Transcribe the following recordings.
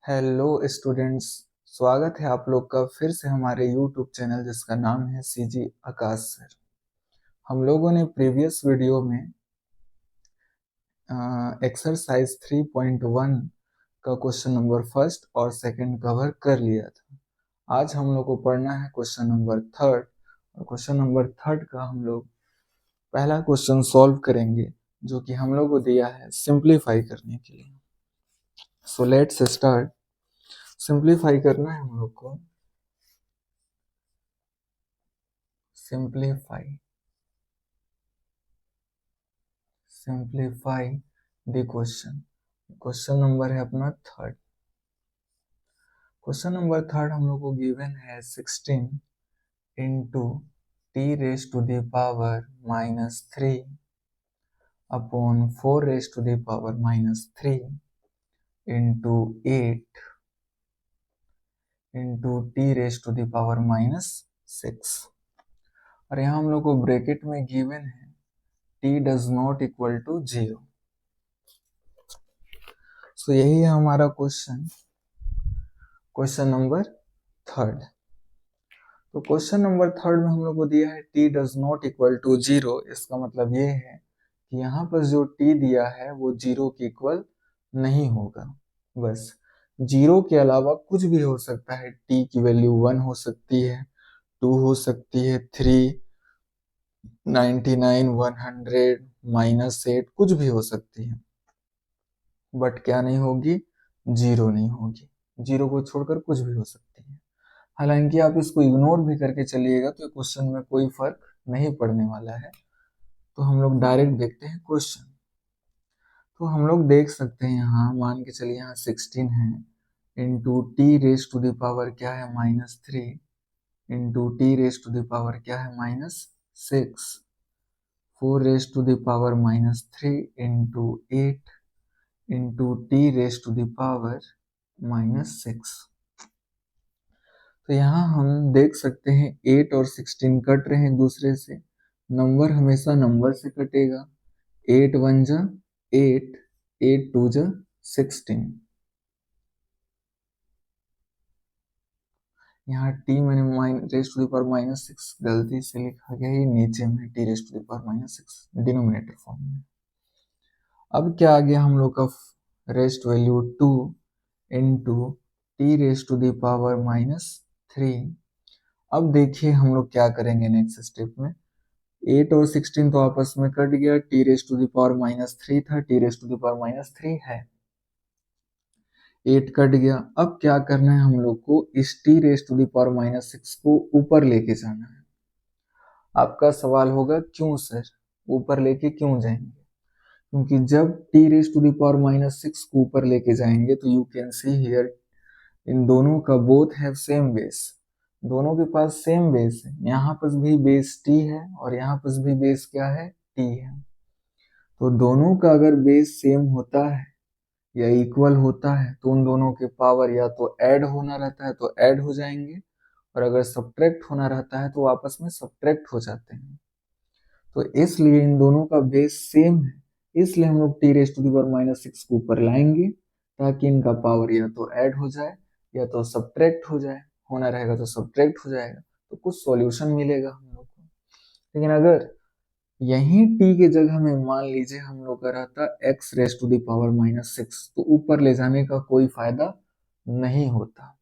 Hello students. स्वागत है आप लोग का फिर से हमारे यूट्यूब चैनल जिसका नाम है सीजी आकाश सर। हम लोगों ने प्रीवियस वीडियो में एक्सरसाइज 3.1 का क्वेश्चन नंबर फर्स्ट और सेकंड कवर कर लिया था। आज हम लोग को पढ़ना है क्वेश्चन नंबर थर्ड, और क्वेश्चन नंबर थर्ड का हम लोग पहला क्वेश्चन सॉल्व करेंगे जो कि हम लोग को दिया है सिंप्लीफाई करने के लिए। सो लेट्स स्टार्ट। सिंप्लीफाई करना है हम लोग को। Simplify the question. Question number है अपना थर्ड। क्वेश्चन नंबर थर्ड हम लोग को गिवन है 16 into t raise to the power -3 upon 4 raise to the power -3 into 8 into t raise to the power -6। और यहाँ हम लोग को ब्रैकेट में गिवन है t does not equal to 0। So यही है हमारा क्वेश्चन नंबर थर्ड। तो क्वेश्चन नंबर थर्ड में हम लोग को दिया है t does not equal to 0। इसका मतलब ये है कि यहाँ पर जो टी दिया है वो 0 के इक्वल नहीं होगा। बस 0 के अलावा कुछ भी हो सकता है। टी की वैल्यू 1 हो सकती है, 2 हो सकती है, 3, 99, 100, -8 कुछ भी हो सकती है, बट क्या नहीं होगी? 0 नहीं होगी। 0 को छोड़कर कुछ भी हो सकती है। हालांकि आप इसको इग्नोर भी करके चलिएगा तो क्वेश्चन में कोई फर्क नहीं पड़ने वाला है। तो हम लोग डायरेक्ट देखते हैं क्वेश्चन। तो हम लोग देख सकते हैं यहाँ मान के चलिए यहाँ 16 है into t raise to the power क्या है -3 into t raise to the power क्या है -6 4 raise to the power -3 into 8 into t raise to the power -6। तो यहाँ हम देख सकते हैं 8 और 16 कट रहे हैं एक दूसरे से। नंबर हमेशा नंबर से कटेगा। 8 1 जा 8, 8 2 जा 16। यहाँ t मैंने रेज टू द पावर -6 गलती से लिखा गया, ये नीचे में t raise to the power -6 denominator form में। अब क्या आ गया हम लोग का rest value 2 into t raise to the power -3। अब देखिए हम लोग क्या करेंगे नेक्स्ट स्टेप में। 8 और 16 तो आपस में कट गया। T raise to the power -3 था, t raise to the power -3 है, 8 कट गया। अब क्या करना है हम लोग को, इस t raise to the power -6 को ऊपर लेके जाना है। आपका सवाल होगा क्यों सर ऊपर लेके क्यों जाएंगे? क्योंकि जब t raise to the power -6 को ऊपर लेके जाएंगे तो यू कैन सी हियर इन दोनों का बोथ हैव सेम बेस। दोनों के पास सेम बेस है। यहाँ पर भी बेस टी है और यहाँ पर भी बेस क्या है? टी है। तो दोनों का अगर बेस सेम होता है या इक्वल होता है तो उन दोनों के पावर या तो ऐड होना रहता है तो ऐड हो जाएंगे, और अगर सब्ट्रैक्ट होना रहता है तो आपस में सब्ट्रैक्ट हो जाते हैं। तो इसलिए इन दोनों का बेस सेम है, इसलिए हम लोग t raise to the power -6 को ऊपर लाएंगे ताकि इनका पावर या तो ऐड हो जाए या तो सब्ट्रैक्ट हो जाए। होना रहेगा तो सब्ट्रैक्ट हो जाएगा, तो कुछ सॉल्यूशन मिलेगा हम लोग को। लेकिन अगर यहीं टी के जगह में मान लीजिए हम लोग का रहता x raise to the power -6, तो ऊपर ले जाने का कोई फायदा नहीं होता।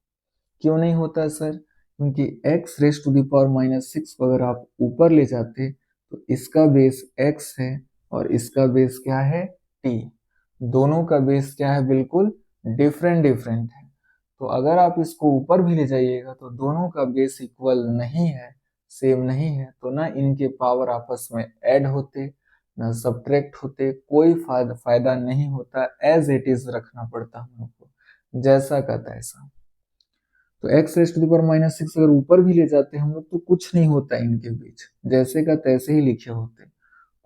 क्यों नहीं होता सर? क्योंकि x raise to the power -6 को अगर आप ऊपर ले जाते तो इसका बेस x है और इसका बेस क्या है? t। दोनों का बेस क्या है? बिल्कुल डिफरेंट है। तो अगर आप इसको ऊपर भी ले जाइएगा तो दोनों का बेस इक्वल नहीं है, सेम नहीं है, तो ना इनके पावर आपस में ऐड होते ना सब्ट्रैक्ट होते, कोई फायदा नहीं होता। एज इट इज रखना पड़ता हम लोग को, जैसा का तैसा। तो x raise to the power -6 अगर ऊपर भी ले जाते हम लोग तो कुछ नहीं होता इनके बीच, जैसे का तैसे ही लिखे होते,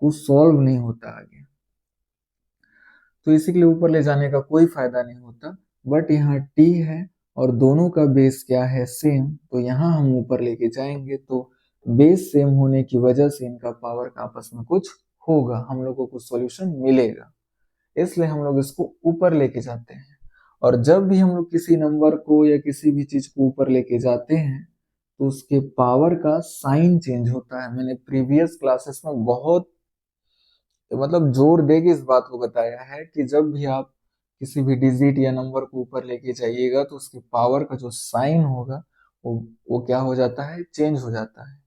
कुछ सॉल्व नहीं होता आगे। तो इसी के लिए ऊपर ले जाने का कोई फायदा नहीं होता। बट यहाँ टी है और दोनों का बेस क्या है? सेम। तो यहाँ हम ऊपर लेके जाएंगे तो बेस सेम होने की वजह से इनका पावर का आपस में कुछ होगा, हम लोग को कुछ सॉल्यूशन मिलेगा, इसलिए हम लोग इसको ऊपर लेके जाते हैं। और जब भी हम लोग किसी नंबर को या किसी भी चीज को ऊपर लेके जाते हैं तो उसके पावर का साइन चेंज होता है। मैंने प्रीवियस क्लासेस में बहुत मतलब जोर दे के इस बात को बताया है कि जब भी आप किसी भी डिजिट या नंबर को ऊपर लेके जाइएगा तो उसके पावर का जो साइन होगा वो क्या हो जाता है, चेंज हो जाता है।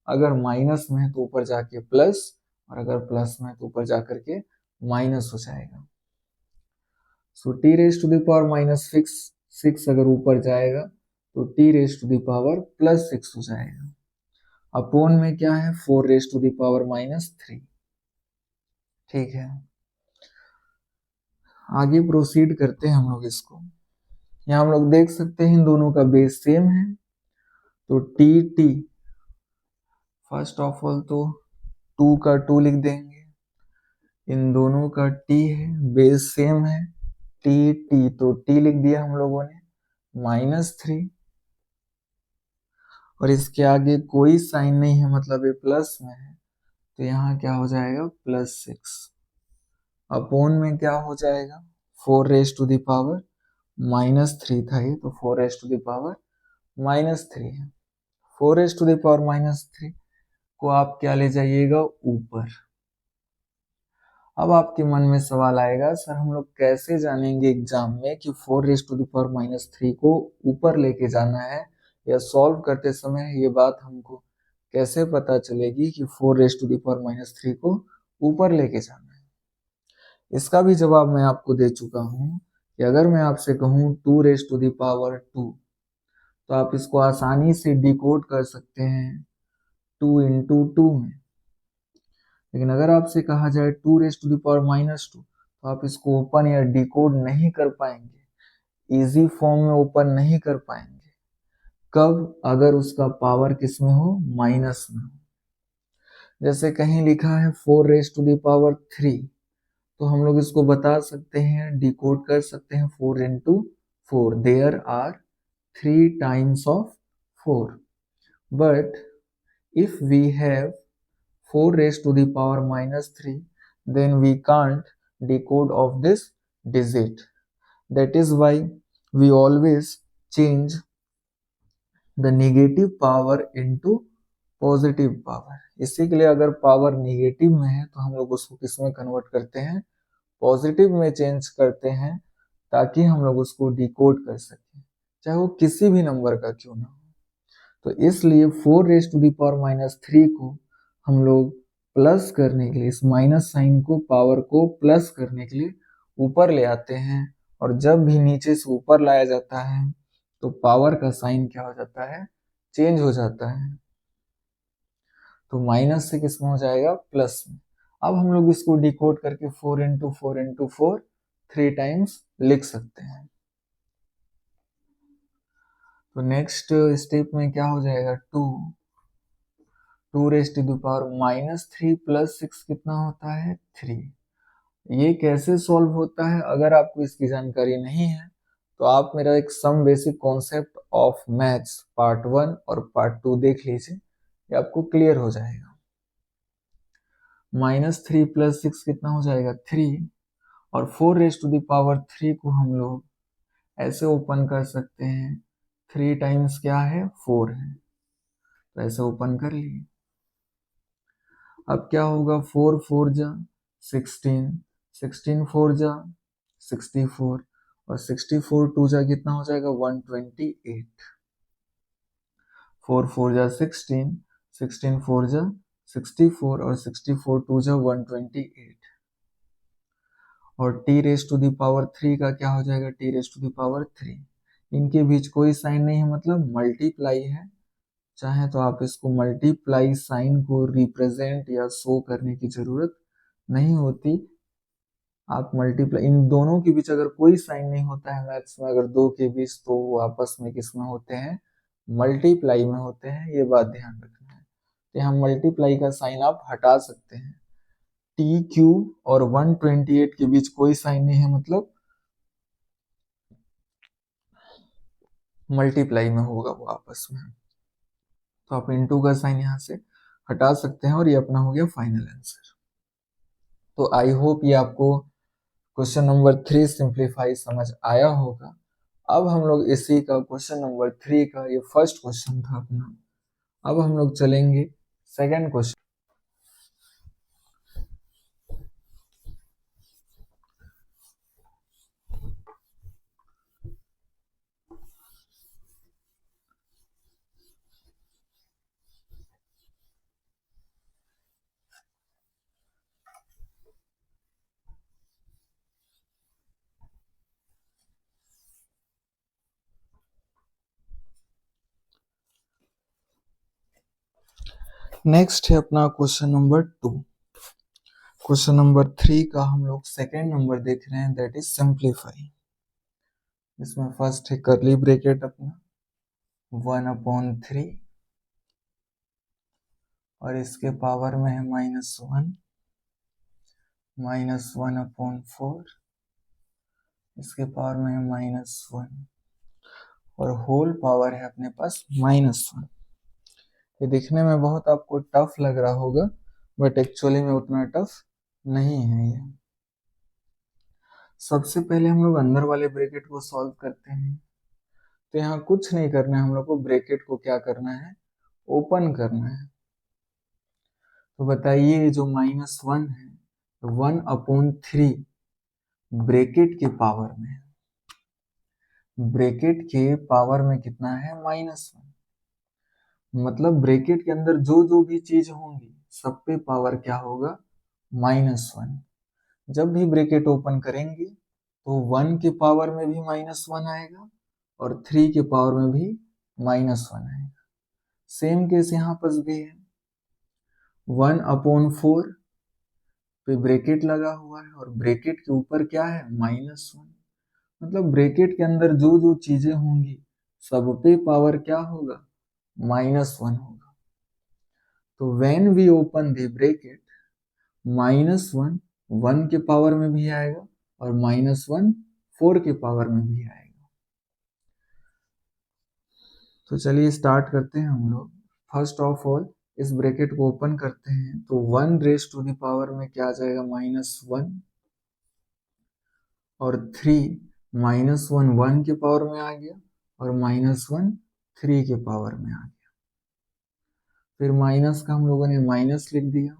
अगर माइनस में है तो ऊपर जाके प्लस, और अगर प्लस में है तो ऊपर जाकर के माइनस हो जाएगा। So T raise to the power minus six अगर ऊपर जाएगा तो T raise to the power plus 6 हो जाएगा। अपोन में क्या है, 4 raise to the power minus 3। ठीक है, आगे प्रोसीड करते हैं हम लोग इसको। यहाँ हम लोग देख सकते हैं इन दोनों का बेस सेम है, तो T T first of all तो 2 का 2 लिख देंगे। इन दोनों का टी है, बेस सेम है, टी टी तो टी लिख दिया हम लोगों ने -3, और इसके आगे कोई साइन नहीं है मतलब ये प्लस में है, तो यहाँ क्या हो जाएगा +6। अपोन में क्या हो जाएगा, 4 रेज टू द पावर -3 था ये, तो 4 रेज टू द पावर -3 है। 4 रेज टू द पावर -3 को आप क्या ले जाइएगा ऊपर। अब आपके मन में सवाल आएगा, सर हम लोग कैसे जानेंगे एग्जाम में कि 4 रेज टू द पावर -3 को ऊपर लेके जाना है, या सॉल्व करते समय ये बात हमको कैसे पता चलेगी कि 4 रेज टू द पावर -3 को ऊपर लेके जाना है। इसका भी जवाब मैं आपको दे चुका हूँ कि अगर मैं आपसे कहूँ 2 रेज टू द पावर 2, तो आप इसको आसानी से डिकोड कर सकते हैं 2 इंटू 2 में। लेकिन अगर आपसे कहा जाए 2 रेज टू द पावर -2, तो आप इसको ओपन या डिकोड नहीं कर पाएंगे, इजी फॉर्म में ओपन नहीं कर पाएंगे। कब, अगर उसका पावर किस में हो, माइनस में हो। जैसे कहीं लिखा है 4 रेज टू द पावर 3, तो हम लोग इसको बता सकते हैं, डिकोड कर सकते हैं 4 into 4, there are 3 times of 4। But if we have 4 raised to the power -3, then we can't decode of this digit. That is why we always change the negative power into positive power. इसी के लिए अगर power negative में है तो हम लोग उसको किस में कन्वर्ट करते हैं, पॉजिटिव में चेंज करते हैं, ताकि हम लोग उसको डिकोड कर सकें, चाहे वो किसी भी नंबर का क्यों ना हो। तो इसलिए 4 रेज टू द पावर -3 को हम लोग प्लस करने के लिए, इस माइनस साइन को, पावर को प्लस करने के लिए ऊपर ले आते हैं, और जब भी नीचे से ऊपर लाया जाता है तो पावर का साइन क्या हो जाता है, चेंज हो जाता है। तो माइनस से किस में हो जाएगा, प्लस में। अब हम लोग इसको डिकोड करके 4 इंटू 4 इंटू 4 3 टाइम्स लिख सकते हैं। तो नेक्स्ट स्टेप में क्या हो जाएगा, 2 raise to the power -3 plus 6 कितना होता है, 3। ये कैसे सॉल्व होता है, अगर आपको इसकी जानकारी नहीं है तो आप मेरा एक some basic concept of maths part 1 और पार्ट 2 देख लीजिए, ये आपको क्लियर हो जाएगा। -3 प्लस 6 कितना हो जाएगा, 3, और 4 रेज टू द पावर 3 को हम लोग ऐसे ओपन कर सकते हैं, 3 टाइम्स क्या है, 4 है, तो ऐसे ओपन कर लिए। अब क्या होगा, 4 4 जा 16, 16 4 जा 64, और 64 2 जा कितना हो जाएगा, 128। 4 4 जा 16, 16 4 जा 64, और 64 2 जा 128। और t raise to the power 3 का क्या हो जाएगा, t raise to the power 3। इनके बीच कोई साइन नहीं है, मतलब मल्टीप्लाई है। चाहे तो आप इसको मल्टीप्लाई साइन को रिप्रेजेंट या शो करने की जरूरत नहीं होती। आप मल्टीप्लाई, इन दोनों के बीच अगर कोई साइन नहीं होता है मैथ्स में, अगर दो के बीच, तो वो आपस में किस में होते हैं, मल्टीप्लाई में होते हैं। ये बात ध्यान रखना है। तो यहाँ मल्टीप्लाई का साइन आप हटा सकते हैं। टी क्यूब और 128 के बीच कोई साइन नहीं है, मतलब मल्टीप्लाई में होगा वो आपस में, तो आप इनटू का साइन यहाँ से हटा सकते हैं, और ये अपना हो गया फाइनल आंसर। तो आई होप ये आपको क्वेश्चन नंबर 3 सिंप्लीफाई समझ आया होगा। अब हम लोग इसी का क्वेश्चन नंबर 3 का, ये फर्स्ट क्वेश्चन था अपना, अब हम लोग चलेंगे सेकंड क्वेश्चन। नेक्स्ट है अपना क्वेश्चन नंबर 2। क्वेश्चन नंबर 3 का हम लोग सेकेंड नंबर देख रहे हैं, दैट इज सिंप्लीफाई। इसमें फर्स्ट है करली ब्रेकेट अपना 1/3 और इसके पावर में है -1, -1/4, इसके पावर में है -1 और होल पावर है अपने पास -1। ये दिखने में बहुत आपको टफ लग रहा होगा, बट एक्चुअली में उतना टफ नहीं है ये। सबसे पहले हम लोग अंदर वाले ब्रैकेट को सॉल्व करते हैं। तो यहाँ कुछ नहीं करना है, हम लोग को ब्रैकेट को क्या करना है, ओपन करना है। तो बताइए जो -1 है, 1/3 ब्रैकेट के पावर में, ब्रैकेट के पावर में कितना है, -1। मतलब ब्रैकेट के अंदर जो जो भी चीज होंगी सब पे पावर क्या होगा, -1। जब भी ब्रैकेट ओपन करेंगे तो 1 के पावर में भी -1 आएगा और 3 के पावर में भी -1 आएगा। सेम केस यहाँ पर भी है, 1/4 पे ब्रैकेट लगा हुआ है और ब्रैकेट के ऊपर क्या है, -1। मतलब ब्रैकेट के अंदर जो जो चीजें होंगी सब पे पावर क्या होगा, -1 होगा। तो when we open the bracket, -1 1 के पावर में भी आएगा और -1 4 के पावर में भी आएगा। तो चलिए स्टार्ट करते हैं हम लोग। फर्स्ट ऑफ ऑल इस ब्रैकेट को ओपन करते हैं तो 1 में क्या आ जाएगा, -1 और 3 -1 1 के पावर में आ गया और -1 3 के पावर में आ गया। फिर माइनस का हम लोगों ने माइनस लिख दिया,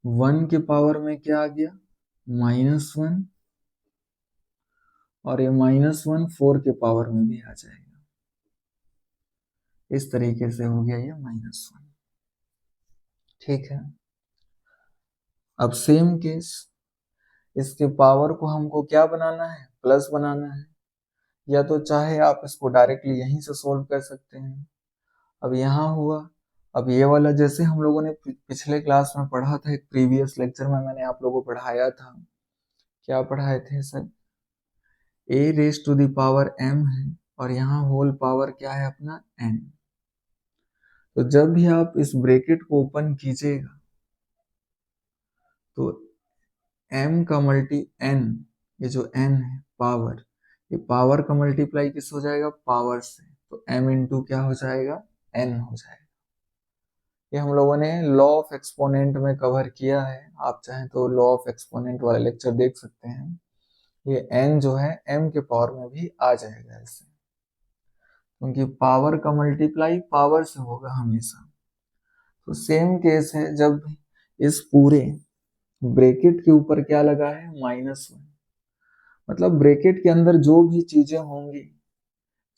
1 के पावर में क्या आ गया, -1 और ये -1 4 के पावर में भी आ जाएगा। इस तरीके से हो गया ये -1। ठीक है, अब सेम केस, इसके पावर को हमको क्या बनाना है, प्लस बनाना है। या तो चाहे आप इसको डायरेक्टली यहीं से सोल्व कर सकते हैं। अब यहाँ हुआ, अब ये वाला जैसे हम लोगों ने पिछले क्लास में पढ़ा था, एक प्रीवियस लेक्चर में मैंने आप लोगों को पढ़ाया था, क्या पढ़ाए थे सर, a⁻m है और यहाँ होल पावर क्या है अपना n। तो जब भी आप इस ब्रैकेट को ओपन कीजिएगा तो m का मल्टी n, ये जो n है पावर, ये पावर का मल्टीप्लाई किस हो जाएगा, पावर से, तो m इंटू क्या हो जाएगा, n हो जाएगा। ये हम लोगों ने लॉ ऑफ एक्सपोनेंट में कवर किया है, आप चाहें तो लॉ ऑफ एक्सपोनेंट वाला लेक्चर देख सकते हैं। ये n जो है m के पावर में भी आ जाएगा इससे, क्योंकि पावर का मल्टीप्लाई पावर से होगा हमेशा। तो सेम केस है, जब इस पूरे ब्रैकेट के ऊपर क्या लगा है, -1, मतलब ब्रैकेट के अंदर जो भी चीजें होंगी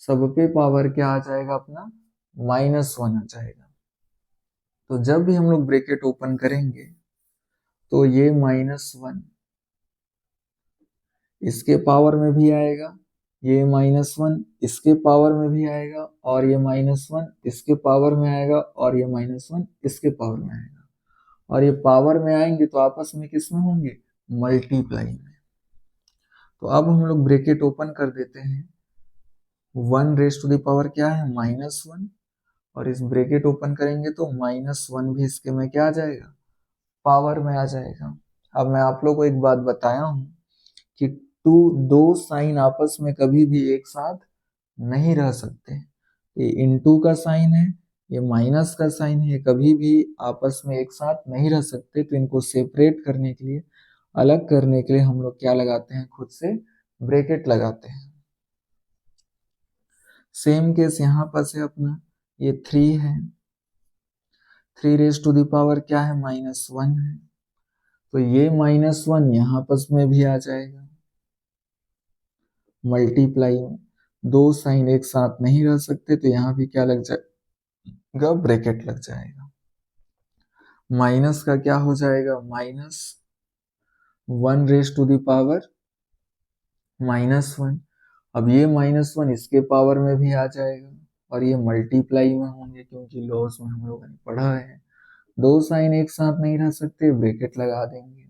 सब पे पावर क्या आ जाएगा अपना, -1 आ जाएगा। तो जब भी हम लोग ब्रैकेट ओपन करेंगे तो ये -1 इसके पावर में भी आएगा, ये -1 इसके पावर में भी आएगा और ये -1 इसके पावर में आएगा और ये -1 इसके पावर में आएगा। और ये पावर में आएंगे तो आपस में किस में होंगे, मल्टीप्लाई में। तो अब हम लोग ब्रैकेट ओपन कर देते हैं, 1 क्या है, -1 और इस ब्रैकेट ओपन करेंगे तो -1 भी इसके में क्या आ जाएगा, पावर में आ जाएगा। अब मैं आप लोग को एक बात बताया हूं कि दो साइन आपस में कभी भी एक साथ नहीं रह सकते। ये इनटू का साइन है, ये माइनस का साइन है, ये कभी भी आपस में एक साथ नहीं रह सकते। तो इनको सेपरेट करने के लिए अलग करने के लिए हम लोग क्या लगाते हैं, खुद से ब्रैकेट लगाते हैं। सेम केस यहाँ पर से अपना ये 3 है, 3 रेज टू द पावर क्या है, -1 है, तो ये -1 यहाँ पर में भी आ जाएगा। मल्टीप्लाई में 2 साइन एक साथ नहीं रह सकते, तो यहाँ भी क्या लग जाएगा, ब्रैकेट लग जाएगा। माइनस का क्या हो जाएगा, -1 रेज टू द पावर -1। अब ये -1 इसके पावर में भी आ जाएगा, और ये मल्टीप्लाई में होंगे, क्योंकि लॉस में हम लोगों ने पढ़ा है 2 साइन एक साथ नहीं रह सकते, ब्रैकेट लगा देंगे।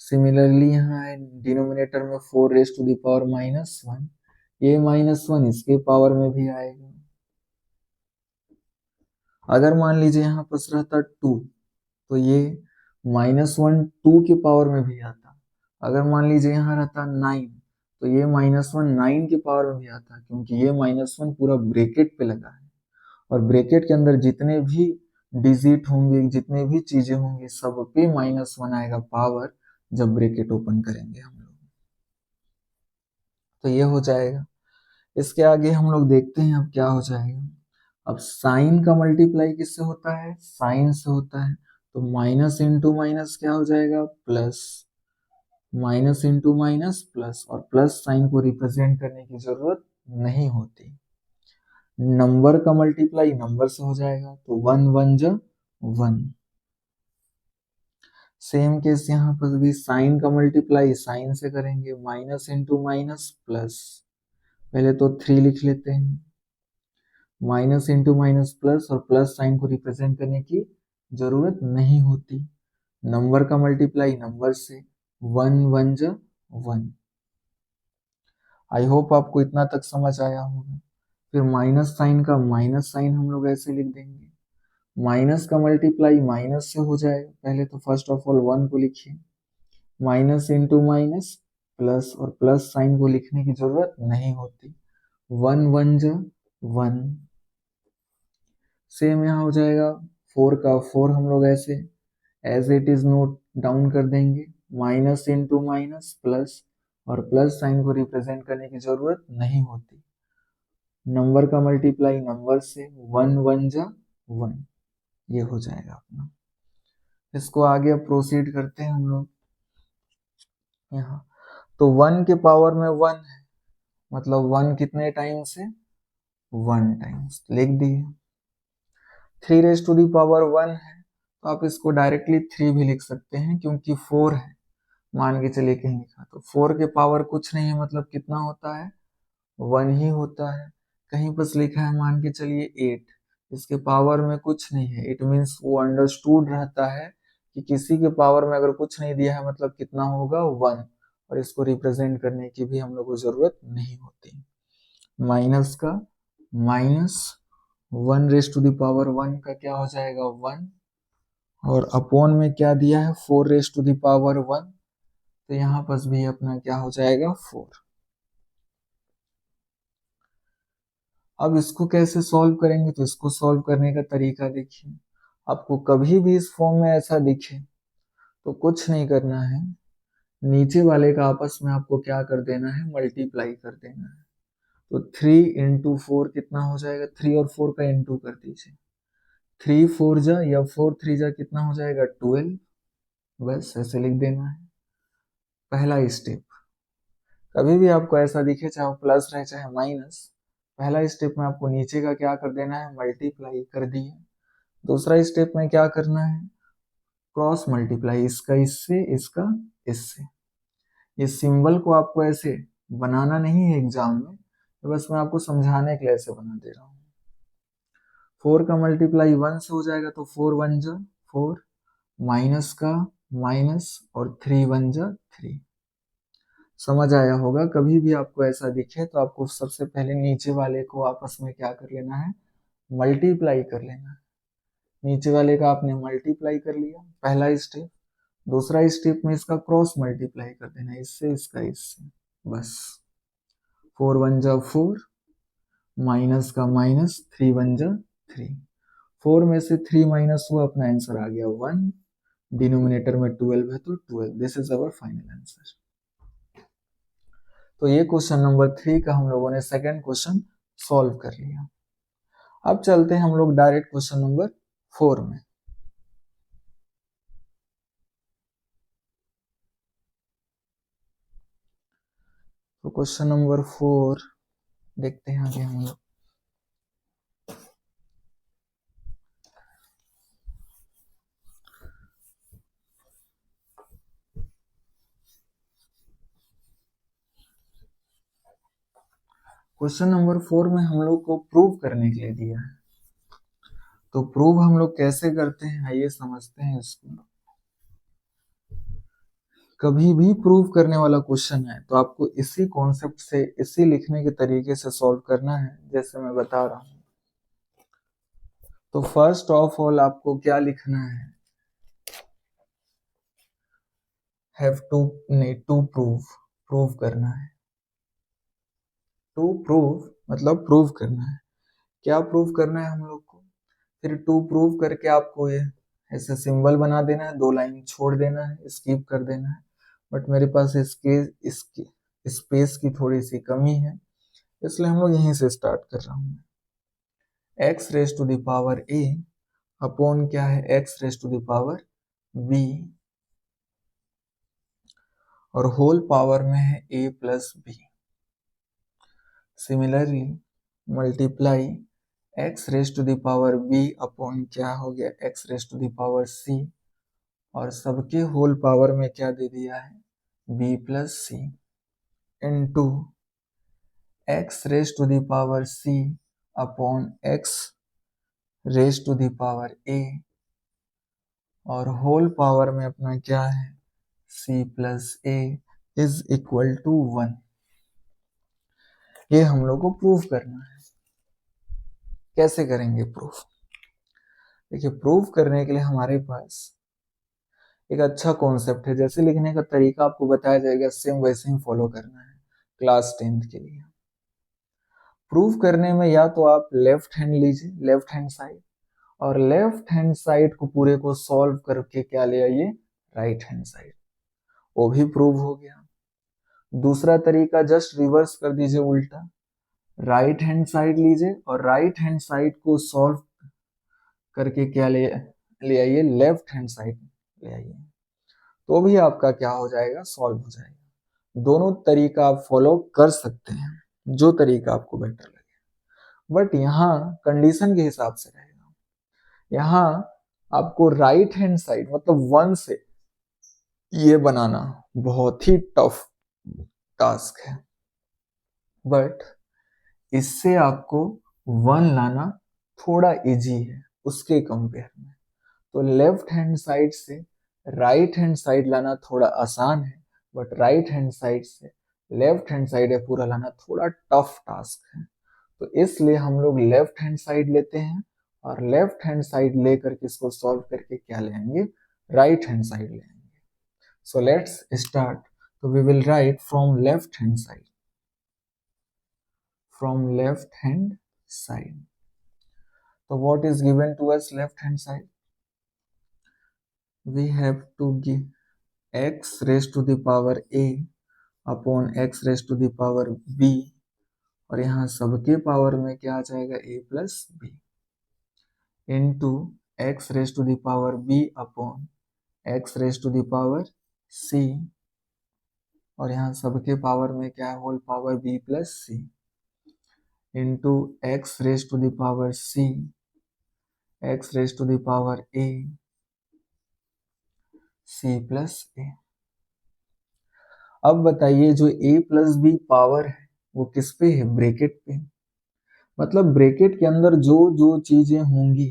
सिमिलरली यहाँ है डिनोमिनेटर में 4 रेज टू द पावर -1, ये -1 इसके पावर में भी आएगा। अगर मान लीजिए यहाँ पर रहता 2, तो ये -1 2 के पावर में भी आता। अगर मान लीजिए यहाँ रहता 9, तो ये -1 9 के पावर में भी आता, क्योंकि ये -1 पूरा ब्रैकेट पे लगा है, और ब्रैकेट के अंदर जितने भी डिजिट होंगे, जितने भी चीजें होंगी, सब पे -1 आएगा पावर, जब ब्रैकेट ओपन करेंगे हम लोग। तो ये हो जाएगा। इसके आगे हम लोग देखते हैं अब क्या हो जाएगा। अब साइन का मल्टीप्लाई किससे होता है, साइन से होता है, तो माइनस इंटू माइनस क्या हो जाएगा, plus, minus into minus plus, और प्लस साइन को रिप्रेजेंट करने की जरूरत नहीं होती। नंबर का मल्टीप्लाई नंबर से हो जाएगा, तो 1 1 जा 1। सेम केस यहाँ पर भी साइन का मल्टीप्लाई साइन से करेंगे, माइनस इंटू माइनस प्लस, पहले तो 3 लिख लेते हैं, माइनस इंटू माइनस प्लस, और प्लस साइन को रिप्रेजेंट करने की जरूरत नहीं होती। नंबर का मल्टीप्लाई नंबर से, 1 1 जा 1। आई होप आपको इतना तक समझ आया होगा। फिर माइनस साइन का माइनस साइन हम लोग ऐसे लिख देंगे, माइनस का मल्टीप्लाई माइनस से हो जाएगा, पहले तो फर्स्ट ऑफ ऑल 1 को लिखिए, माइनस इंटू माइनस प्लस, और प्लस साइन को लिखने की जरूरत नहीं होती, 1 1 जा 1। सेम यहाँ हो जाएगा, 4 का 4 हम लोग ऐसे as it is note down कर देंगे, माइनस इंटू माइनस प्लस, और प्लस साइन को रिप्रेजेंट करने की जरूरत नहीं होती। नंबर का मल्टीप्लाई नंबर से, 1 1 जा 1, ये हो जाएगा अपना। इसको आगे अब प्रोसीड करते हैं हम लोग। यहाँ तो 1 के पावर में 1 है, मतलब 1 कितने टाइम्स है, 1 टाइम्स, लिख दिए। 3 रेज टू दी पावर 1 है, तो आप इसको डायरेक्टली 3 भी लिख सकते हैं, क्योंकि 4 है, मान के चलिए कहीं लिखा, तो 4 के पावर कुछ नहीं है, मतलब कितना होता है, 1 ही होता है। कहीं पर लिखा है मान के चलिए 8, इसके पावर में कुछ नहीं है, इट मीन्स वो अंडरस्टूड रहता है कि किसी के पावर में अगर कुछ नहीं दिया है, मतलब कितना होगा, 1, और इसको रिप्रेजेंट करने की भी हम लोग को जरूरत नहीं होती। माइनस का minus 1 raise to the power 1 का क्या हो जाएगा, 1, और अपॉन में क्या दिया है, 4 रेज टू द पावर 1, तो यहाँ पर भी अपना क्या हो जाएगा, 4। अब इसको कैसे सॉल्व करेंगे, तो इसको सॉल्व करने का तरीका देखिए। आपको कभी भी इस फॉर्म में ऐसा दिखे तो कुछ नहीं करना है, नीचे वाले का आपस में आपको क्या कर देना है, मल्टीप्लाई कर देना है। तो 3 इंटू 4 कितना हो जाएगा, 3 और 4 का इंटू कर दीजिए, 3 4 जा या 4 3 जा कितना हो जाएगा, 12। बस ऐसे लिख देना है, पहला स्टेप। कभी भी आपको ऐसा दिखे, चाहे प्लस रहे चाहे माइनस, पहला स्टेप में आपको नीचे का क्या कर देना है, मल्टीप्लाई कर दिए। दूसरा स्टेप में क्या करना है, क्रॉस मल्टीप्लाई, इसका इससे, इसका इससे। ये सिंबल को आपको ऐसे बनाना नहीं है एग्जाम में, तो बस मैं आपको समझाने के लिए ऐसे बना दे रहा हूँ। 4 का मल्टीप्लाई 1 से हो जाएगा, तो 4 1 जा 4, माइनस का माइनस, और 3 1 जा 3। समझ आया होगा। कभी भी आपको ऐसा दिखे तो आपको सबसे पहले नीचे वाले को आपस में क्या कर लेना है, मल्टीप्लाई कर लेना है। नीचे वाले का आपने मल्टीप्लाई कर लिया, पहला स्टेप। दूसरा स्टेप में इसका क्रॉस मल्टीप्लाई कर देना, इससे इसका इससे, बस। 4 1 जा 4, माइनस का माइनस, 3 1 जा 3। 4 में से 3 माइनस हुआ, अपना आंसर आ गया 1। डिनोमिनेटर में 12 है तो 12। This is our final answer. तो ये क्वेश्चन नंबर 3 का हम लोगों ने सेकंड क्वेश्चन सॉल्व कर लिया। अब चलते हैं हम लोग डायरेक्ट क्वेश्चन नंबर 4 में। तो क्वेश्चन नंबर 4 देखते हैं आगे हम लोग। क्वेश्चन नंबर 4 में हम लोग को प्रूव करने के लिए दिया है। तो प्रूव हम लोग कैसे करते हैं आइए समझते हैं इसको। कभी भी प्रूव करने वाला क्वेश्चन है तो आपको इसी कॉन्सेप्ट से, इसी लिखने के तरीके से सॉल्व करना है जैसे मैं बता रहा हूं। तो फर्स्ट ऑफ ऑल आपको क्या लिखना है, हैव टू, नहीं टू प्रूव, प्रूव करना है। टू प्रूव मतलब प्रूव करना है। क्या प्रूव करना है हम लोग को, फिर टू प्रूव करके आपको ये ऐसे सिंबल बना देना है, 2 लाइन छोड़ देना है, स्किप कर देना है। बट मेरे पास इसकी स्पेस की थोड़ी सी कमी है, इसलिए हम लोग यहीं से स्टार्ट कर रहा हूँ। X raise to the power A upon क्या है, x raise to the power B, और होल पावर में है A plus B. Similarly multiply X raise to the power B upon क्या हो गया, X raise to the power C, और सबके होल पावर में क्या दे दिया है, B plus C, into X raise to the power C upon X raise to the power ए, और होल पावर में अपना क्या है, c plus a is equal to 1। ये हम लोग को प्रूव करना है। कैसे करेंगे प्रूफ, देखिए प्रूफ करने के लिए हमारे पास एक अच्छा कॉन्सेप्ट है। जैसे लिखने का तरीका आपको बताया जाएगा, सेम वैसे ही फॉलो करना है क्लास 10th के लिए। प्रूफ करने में या तो आप लेफ्ट हैंड लीजिए, लेफ्ट हैंड साइड, और लेफ्ट हैंड साइड को पूरे को सॉल्व करके क्या ले आइए, राइट हैंड साइड, वो भी प्रूव हो गया। दूसरा तरीका जस्ट रिवर्स कर दीजिए, उल्टा, राइट हैंड साइड लीजिए और राइट हैंड साइड को सॉल्व करके क्या ले आइए, लेफ्ट हैंड साइड ले आइए, तो भी आपका क्या हो जाएगा, सॉल्व हो जाएगा। दोनों तरीका आप फॉलो कर सकते हैं, जो तरीका आपको बेटर लगे, बट यहाँ कंडीशन के हिसाब से रहेगा। यहाँ आपको राइट हैंड साइड मतलब 1 से ये बनाना बहुत ही टफ टास्क है, बट इससे आपको 1 लाना थोड़ा इजी है उसके कंपेयर में। तो लेफ्ट हैंड साइड से राइट हैंड साइड लाना थोड़ा आसान है, बट राइट हैंड साइड से लेफ्ट हैंड साइड है पूरा लाना थोड़ा टफ टास्क है। तो इसलिए हम लोग लेफ्ट हैंड साइड लेते हैं, और लेफ्ट हैंड साइड लेकर के इसको सॉल्व करके क्या ले आएंगे, राइट हैंड साइड ले आएंगे। So let's start. तो we will write from left hand side, from left hand side. तो what is given to us left hand side, we have to give x raised to the power a upon x raised to the power b, और यहाँ सबके power में क्या आ जाएगा, a plus b, into x raised to the power b upon x raised to the power c, और यहाँ सबके पावर में क्या है, whole power b plus c, into x raised to the power c, x raised to the power a, c plus a। अब बताइए जो a plus B power है वो किस पे है, ब्रैकेट पे। मतलब ब्रैकेट के अंदर जो जो चीजें होंगी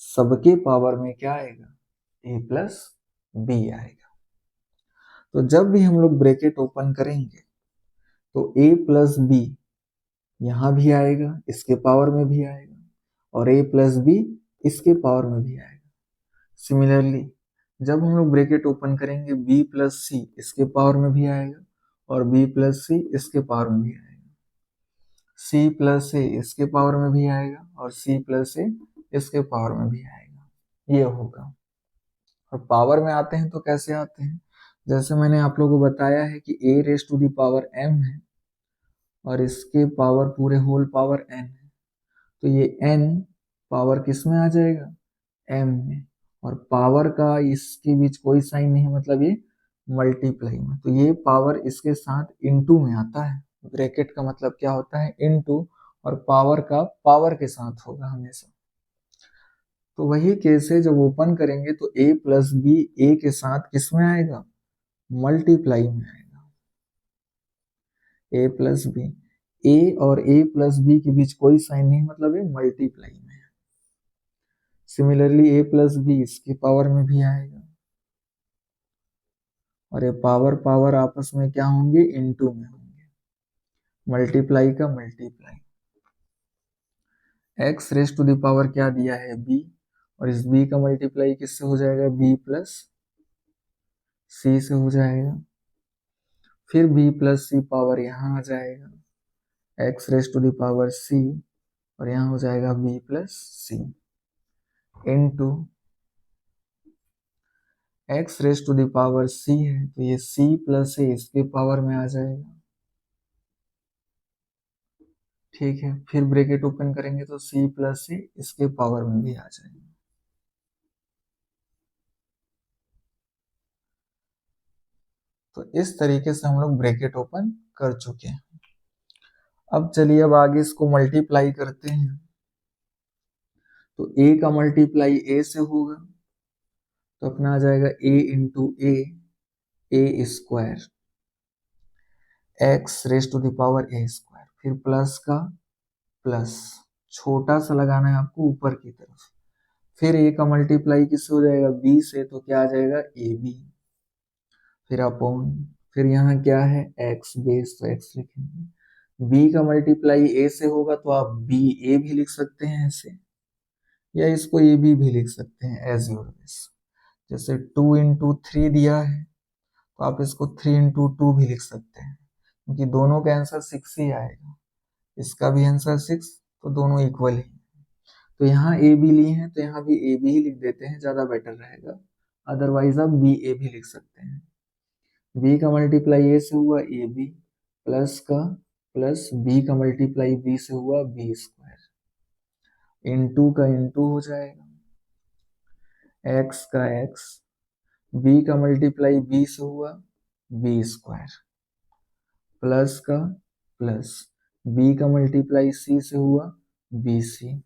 सबके पावर में क्या आएगा, a प्लस बी आएगा। तो जब भी हम लोग ब्रैकेट ओपन करेंगे तो a प्लस बी यहां भी आएगा, इसके पावर में भी आएगा, और a प्लस बी इसके पावर में भी आएगा। सिमिलरली जब हम लोग ब्रैकेट ओपन करेंगे b प्लस सी इसके पावर में भी आएगा, और b प्लस सी इसके पावर में भी आएगा, c प्लस ए इसके पावर में भी आएगा, और c प्लस ए इसके पावर में भी आएगा। ये होगा और पावर में आते हैं तो कैसे आते हैं, जैसे मैंने आप लोगों को बताया है कि a raise to the power m है और इसके पावर पूरे होल पावर n है, तो ये n पावर किस में आ जाएगा, m में, और पावर का इसके बीच कोई साइन नहीं है, मतलब ये मल्टीप्लाई में, तो ये पावर इसके साथ इनटू में आता है। ब्रैकेट का मतलब क्या होता है, इनटू, और पावर का पावर के साथ होगा हमेशा। तो वही केस है, जब ओपन करेंगे तो a प्लस बी ए के साथ किस में आएगा, मल्टीप्लाई में आएगा। a प्लस बी, a और a प्लस बी के बीच कोई साइन नहीं, मतलब ये मल्टीप्लाई में है। सिमिलरली a प्लस बी इसके पावर में भी आएगा, और ये पावर पावर आपस में क्या होंगे, इनटू में होंगे, मल्टीप्लाई का multiply. x raise to the power क्या दिया है, b, और इस b का मल्टीप्लाई किससे हो जाएगा, b प्लस c से हो जाएगा, फिर b प्लस c पावर यहाँ आ जाएगा, x raise to the power c, और यहाँ हो जाएगा b plus c into x raise to the power c है, तो ये c प्लस a इसके पावर में आ जाएगा, ठीक है। फिर ब्रैकेट ओपन करेंगे तो c प्लस a इसके पावर में भी आ जाएगा। तो इस तरीके से हम लोग ब्रैकेट ओपन कर चुके हैं। अब चलिए अब आगे इसको मल्टीप्लाई करते हैं, तो a का मल्टीप्लाई a से होगा, तो अपना आ जाएगा a into a square, x raise to the power a square, फिर प्लस का प्लस, छोटा सा लगाना है आपको ऊपर की तरफ, फिर a का मल्टीप्लाई किससे हो जाएगा, b से, तो क्या आ जाएगा, ए बी, फिर अपॉन, फिर यहाँ क्या है, x बेस, तो x लिखेंगे, b का मल्टीप्लाई a से होगा तो आप b a भी लिख सकते हैं ऐसे, या इसको ए बी भी लिख सकते हैं एज योर विश। जैसे 2 इंटू 3 दिया है तो आप इसको 3 इंटू 2 भी लिख सकते हैं, क्योंकि दोनों का आंसर 6 ही आएगा, इसका भी आंसर 6, तो दोनों इक्वल ही। तो यहाँ ए बी लिए हैं तो यहाँ भी ए बी ही लिख देते हैं, ज्यादा बेटर रहेगा, अदरवाइज आप बी ए भी लिख सकते हैं। बी का मल्टीप्लाई ए से हुआ ए बी, प्लस का प्लस बी का मल्टीप्लाई बी से हुआ बी स्क्वायर, इंटू का इंटू हो जाएगा, एक्स का एक्स, बी का मल्टीप्लाई बी से हुआ बी स्क्वायर, प्लस का प्लस बी का मल्टीप्लाई सी से हुआ b c,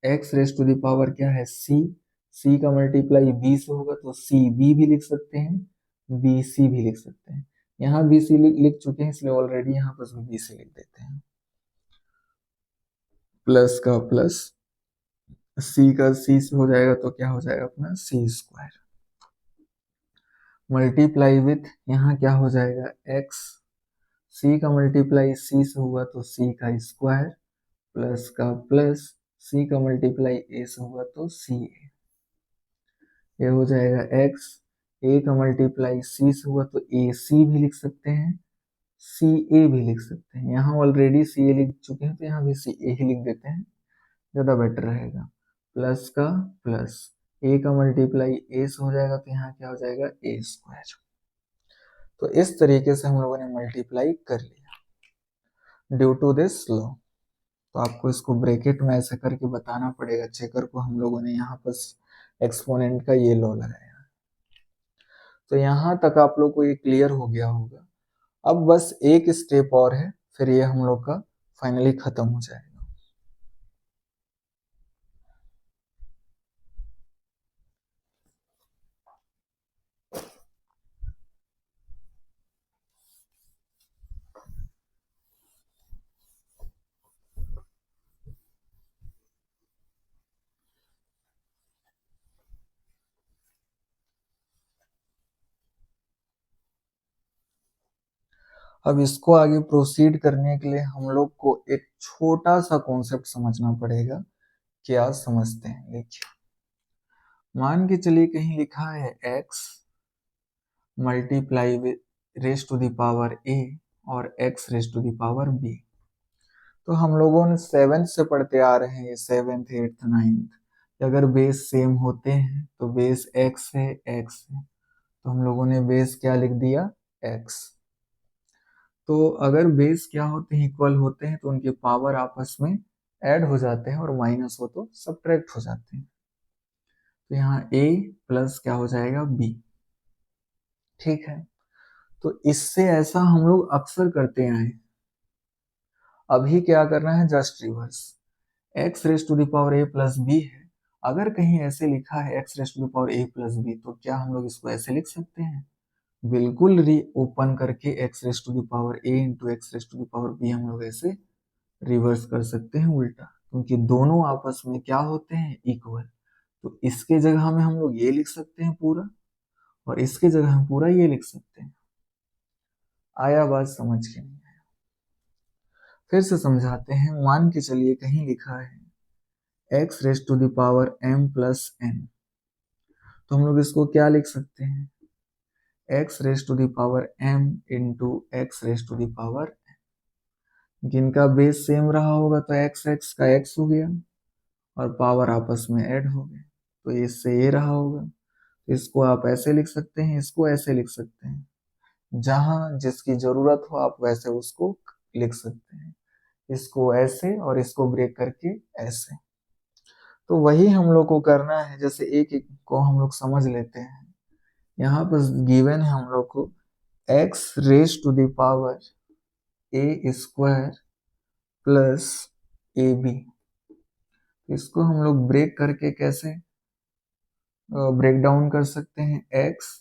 x raise to the power क्या है, सी, सी का मल्टीप्लाई बी से होगा तो सी बी भी लिख सकते हैं, बी सी भी लिख सकते हैं। यहाँ बी सी लिख चुके हैं इसलिए ऑलरेडी यहाँ पर बी सी लिख देते हैं, प्लस का प्लस सी का सी से हो जाएगा तो क्या हो जाएगा अपना सी स्क्वायर, मल्टीप्लाई विथ यहाँ क्या हो जाएगा एक्स, सी का मल्टीप्लाई सी से हुआ तो सी का स्क्वायर, प्लस का प्लस सी का मल्टीप्लाई ए से हुआ तो सी ए, ये हो जाएगा एक्स, ए का मल्टीप्लाई सी से हुआ तो ए सी भी लिख सकते हैं, सी ए भी लिख सकते हैं, यहाँ ऑलरेडी सी ए लिख चुके हैं तो यहाँ भी सी ए ही लिख देते हैं, ज़्यादा बेटर रहेगा, प्लस का प्लस ए का मल्टीप्लाई ए से हो जाएगा तो यहाँ क्या हो जाएगा ए स्क्वायर। तो इस तरीके से हम लोगों ने मल्टीप्लाई कर लिया ड्यू टू दिस लॉ। तो आपको इसको ब्रैकेट में ऐसे करके बताना पड़ेगा, चेकर को हम लोगों ने यहाँ पर एक्सपोनेंट का ये लॉ लगाया। तो यहाँ तक आप लोग को ये क्लियर हो गया होगा। अब बस एक स्टेप और है, फिर ये हम लोग का फाइनली खत्म हो जाएगा। अब इसको आगे प्रोसीड करने के लिए हम लोग को एक छोटा सा कॉन्सेप्ट समझना पड़ेगा। क्या समझते हैं, देखिए, मान के चलिए कहीं लिखा है x multiply with raise to the power a और x raise to the power b। तो हम लोगों ने 7th से पढ़ते आ रहे हैं, ये 7th 8th 9th, अगर बेस सेम होते हैं तो बेस x है, x है, तो हम लोगों ने बेस क्या लिख दिया, x। तो अगर बेस क्या होते हैं, इक्वल होते हैं, तो उनके पावर आपस में ऐड हो जाते हैं, और माइनस हो तो सब्ट्रैक्ट हो जाते हैं। तो यहाँ a प्लस क्या हो जाएगा, b। ठीक है, तो इससे ऐसा हम लोग अक्सर करते आए। अभी क्या करना है, just reverse. x raise to the power a plus b है, अगर कहीं ऐसे लिखा है x raise to the power a plus b, तो क्या हम लोग इसको ऐसे लिख सकते हैं, बिल्कुल री ओपन करके x raise to the power a into x raise to the power b हम लोग ऐसे रिवर्स कर सकते हैं उल्टा, क्योंकि दोनों आपस में क्या होते हैं, इक्वल। तो इसके जगह में हम लोग ये लिख सकते हैं पूरा, और इसके जगह हम पूरा ये लिख सकते हैं। आया बात समझ के नहीं आया, फिर से समझाते हैं। मान के चलिए कहीं लिखा है x raise to the power m plus n, तो हम लोग इसको क्या लिख सकते हैं, x raise to the power m into x raise to the power, जिनका बेस सेम रहा होगा तो x x का x हो गया, और पावर आपस में ऐड हो गए, तो इससे ये रहा होगा। तो इसको आप ऐसे लिख सकते हैं, इसको ऐसे लिख सकते हैं, जहां जिसकी जरूरत हो आप वैसे उसको लिख सकते हैं, इसको ऐसे और इसको ब्रेक करके ऐसे। तो वही हम लोग को करना है, जैसे एक एक को हम लोग समझ लेते हैं। यहाँ पर गिवन है हम लोग को x raise to the power a square plus a b, इसको हम लोग ब्रेक करके कैसे ब्रेक डाउन कर सकते हैं, x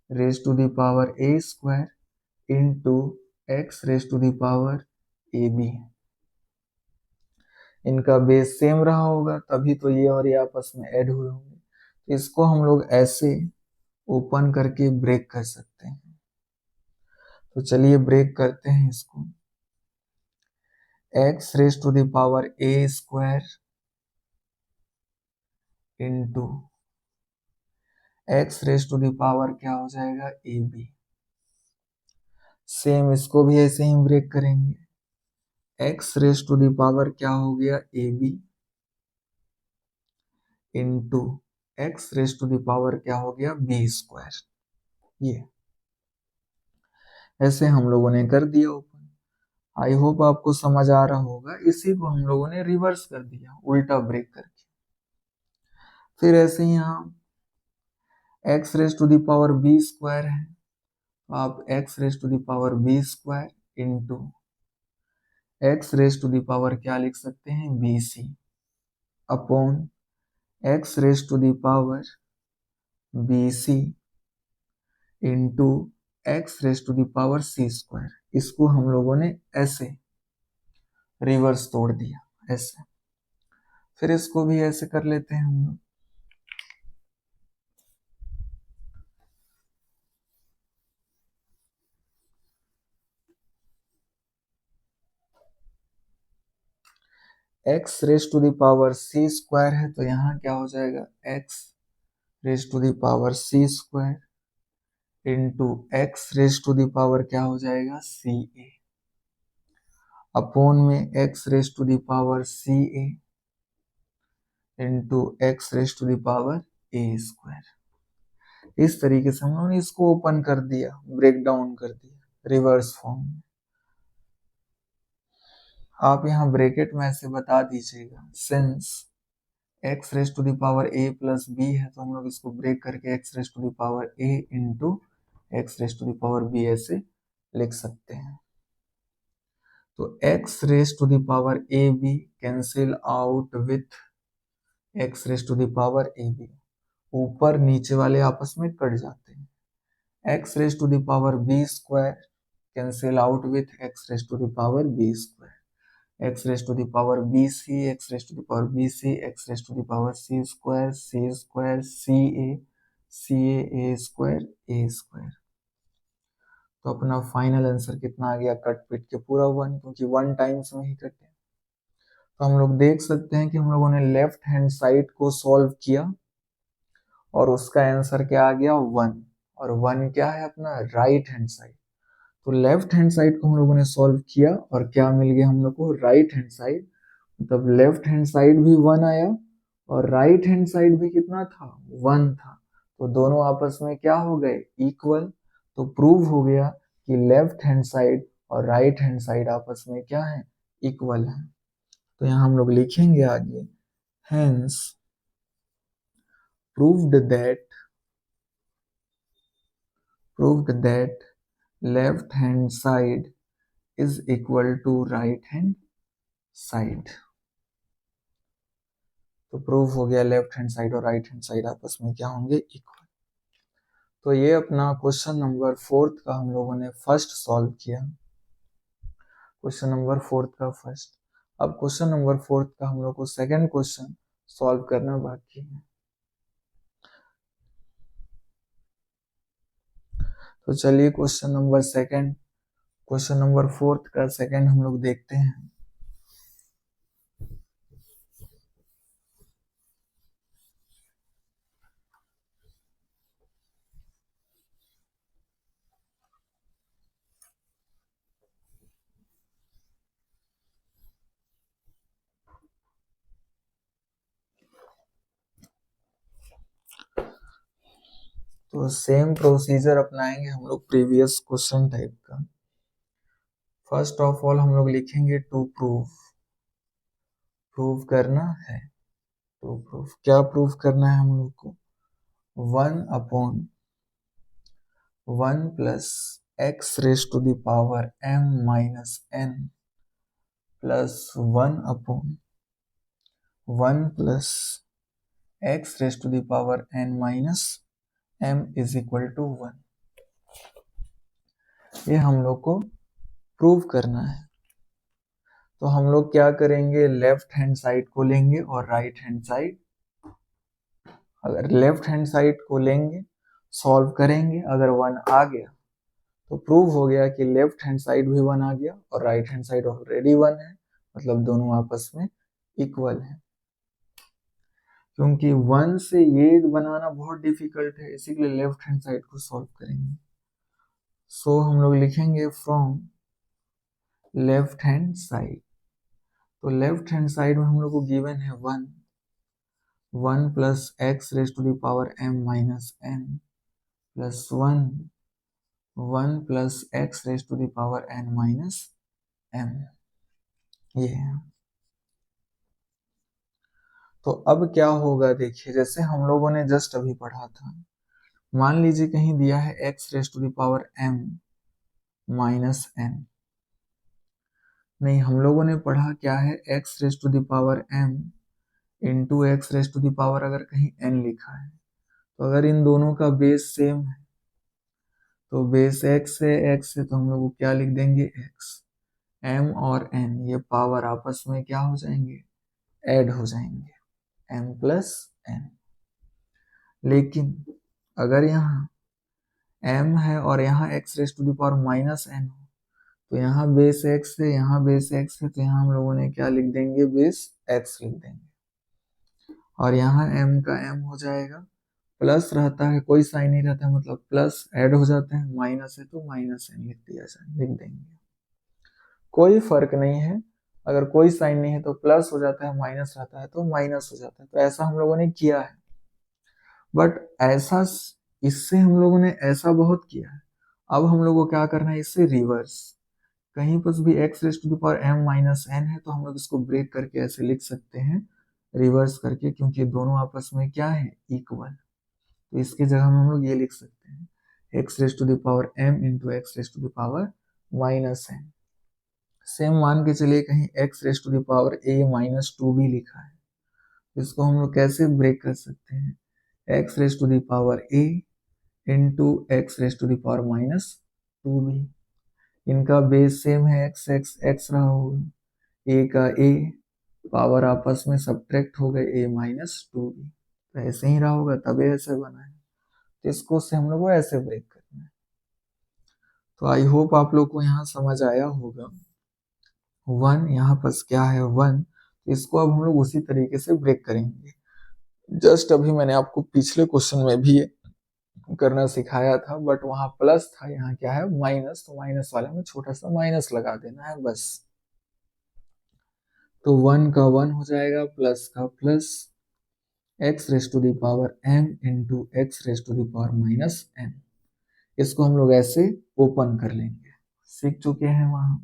raise to the power a square into x raise to the power a b. इनका बेस सेम रहा होगा तभी तो ये और ये आपस में ऐड हुए होंगे, तो इसको हम लोग ऐसे ओपन करके ब्रेक कर सकते हैं। तो चलिए ब्रेक करते हैं इसको, x raise to the power a square into x raise to the power क्या हो जाएगा, ए बी। सेम इसको भी ऐसे ही ब्रेक करेंगे, x raise to the power क्या हो गया, a b into x raise to the power क्या हो गया, बी स्क्वायर। ये ऐसे हम लोगों ने कर दिया ओपन। आई होप आपको समझ आ रहा होगा। इसी को हम लोगों ने रिवर्स कर दिया, उल्टा ब्रेक करके। फिर ऐसे ही यहाँ x raise to the power b square है, तो आप x raise to the power b square into x raise to the power क्या लिख सकते हैं, b c upon x raise to the power b c into x raise to the power c square. इसको हम लोगों ने ऐसे reverse तोड़ दिया ऐसे। फिर इसको भी ऐसे कर लेते हैं हम लोग, x raise to the power c square है, तो यहाँ क्या हो जाएगा, x raise to the power c square into x raise to the power क्या हो जाएगा, सी ए अपॉन में x raise to the power c a into x raise to the power a square. इस तरीके से हम लोगों ने इसको ओपन कर दिया, ब्रेक डाउन कर दिया रिवर्स फॉर्म में। आप यहाँ ब्रैकेट में ऐसे बता दीजिएगा, since x raise to the power a plus b है, तो हम लोग इसको ब्रेक करके x raise to the power a into x raise to the power b ऐसे लिख सकते हैं। तो x raise to the power a b cancel out with x raise to the power a b, ऊपर नीचे वाले आपस में कट जाते हैं। X raise to the power b square cancel out with x raise to the power b square, x raised to the power bc, x raised to the power bc, x raised to the power c square ca, ca a square a square। तो अपना final answer कितना आ गया, cut पिट के पूरा 1, क्योंकि 1 times में ही कटे। तो हम लोग देख सकते हैं कि हम लोगों ने लेफ्ट हैंड साइड को सॉल्व किया और उसका आंसर क्या आ गया, 1, और 1 क्या है अपना राइट हैंड साइड। तो लेफ्ट हैंड साइड को हम लोगों ने सॉल्व किया और क्या मिल गया हम लोग को, राइट हैंड साइड। मतलब लेफ्ट हैंड साइड भी 1 आया और राइट हैंड साइड भी कितना था, 1 था। तो दोनों आपस में क्या हो गए, इक्वल। तो प्रूव हो गया कि लेफ्ट हैंड साइड और राइट हैंड साइड आपस में क्या है, इक्वल है। तो यहाँ हम लोग लिखेंगे आगे, hence proved that left hand side is equal to right hand side। तो प्रूव हो गया लेफ्ट हैंड साइड और राइट हैंड साइड आपस में क्या होंगे, इक्वल। तो ये अपना क्वेश्चन नंबर 4 का हम लोगों ने फर्स्ट सॉल्व किया, क्वेश्चन नंबर 4 का फर्स्ट। अब क्वेश्चन नंबर 4 का हम लोग को सेकंड क्वेश्चन सॉल्व करना बाकी है। तो चलिए क्वेश्चन नंबर 4 का सेकंड हम लोग देखते हैं। तो सेम प्रोसीजर अपनाएंगे हम लोग प्रीवियस क्वेश्चन टाइप का। फर्स्ट ऑफ ऑल हम लोग लिखेंगे टू प्रूव करना है। टू प्रूव, क्या प्रूव करना है हम लोग को, 1/1 plus x raise to the power m minus n plus 1/1 plus x raise to the power n minus m is equal to 1। ये हम लोग को प्रूव करना है। तो हम लोग क्या करेंगे, लेफ्ट हैंड साइड को लेंगे और राइट हैंड साइड। अगर लेफ्ट हैंड साइड को लेंगे, सॉल्व करेंगे, अगर 1 आ गया तो प्रूव हो गया कि लेफ्ट हैंड साइड भी 1 आ गया और राइट हैंड साइड ऑलरेडी 1 है, मतलब दोनों आपस में इक्वल है। क्योंकि 1 से ये बनाना बहुत डिफिकल्ट है, इसीलिए लेफ्ट हैंड साइड को सॉल्व करेंगे। सो हम लोग लिखेंगे फ्रॉम लेफ्ट हैंड साइड। तो लेफ्ट हैंड साइड में हम लोग को गिवन है 1 plus x raise to the power m minus n plus 1 plus x raise to the power n minus m, ये है। तो अब क्या होगा देखिए, जैसे हम लोगों ने जस्ट अभी पढ़ा था, मान लीजिए कहीं दिया है x raise to the power m minus n। नहीं, हम लोगों ने पढ़ा क्या है, x raise to the power m into x raise to the power अगर कहीं n लिखा है, तो अगर इन दोनों का बेस सेम है तो बेस x है तो हम लोग क्या लिख देंगे, x। m और n ये पावर आपस में क्या हो जाएंगे, ऐड हो जाएंगे, m प्लस n। लेकिन अगर यहाँ m है और यहाँ x raise to the power minus n हो, तो यहाँ बेस x है, यहाँ बेस x है, तो यहाँ हम लोगों ने क्या लिख देंगे, बेस x लिख देंगे। और यहाँ m का m हो जाएगा, प्लस रहता है कोई साइन नहीं रहता है, मतलब प्लस ऐड हो जाते हैं, माइनस है तो माइनस n लिख देंगे। कोई फर्क नहीं है, अगर कोई साइन नहीं है तो प्लस हो जाता है, माइनस रहता है तो माइनस हो जाता है। तो ऐसा हम लोगों ने किया है, बट ऐसा इससे हम लोगों ने ऐसा बहुत किया है। अब हम लोग को क्या करना है, इससे रिवर्स। कहीं पर भी x raise to the power m minus n है तो हम लोग इसको ब्रेक करके ऐसे लिख सकते हैं, रिवर्स करके, क्योंकि दोनों आपस में क्या है, इक्वल। तो इसकी जगह में हम लोग ये लिख सकते हैं, x raise to the power m into x raise to the power minus n। Same मान के चलिए कहीं x raise to the power a minus 2 भी लिखा है, इसको हम लोग कैसे ब्रेक कर सकते हैं, x raise to the power a into x raise to the power minus 2 भी। इनका बेस सेम है, x x x रहा होगा, a का a, पावर आपस में सब्ट्रैक्ट हो गए, a माइनस 2 भी, तो ऐसे ही रहा होगा, तब ऐसे बना है। तो इसको से हम लोग को ऐसे ब्रेक करना है। तो आई होप आप लोग को यहाँ समझ आया होगा। 1 यहाँ पर क्या है, 1, तो इसको अब हम लोग उसी तरीके से ब्रेक करेंगे। जस्ट अभी मैंने आपको पिछले क्वेश्चन में भी करना सिखाया था, बट वहां प्लस था, यहाँ क्या है माइनस, तो माइनस वाले में छोटा सा माइनस लगा देना है बस। तो 1 का 1 हो जाएगा, प्लस का plus, x raise to the power m into x raise to the power minus m। इसको हम लोग ऐसे ओपन कर लेंगे, सीख चुके हैं वहां।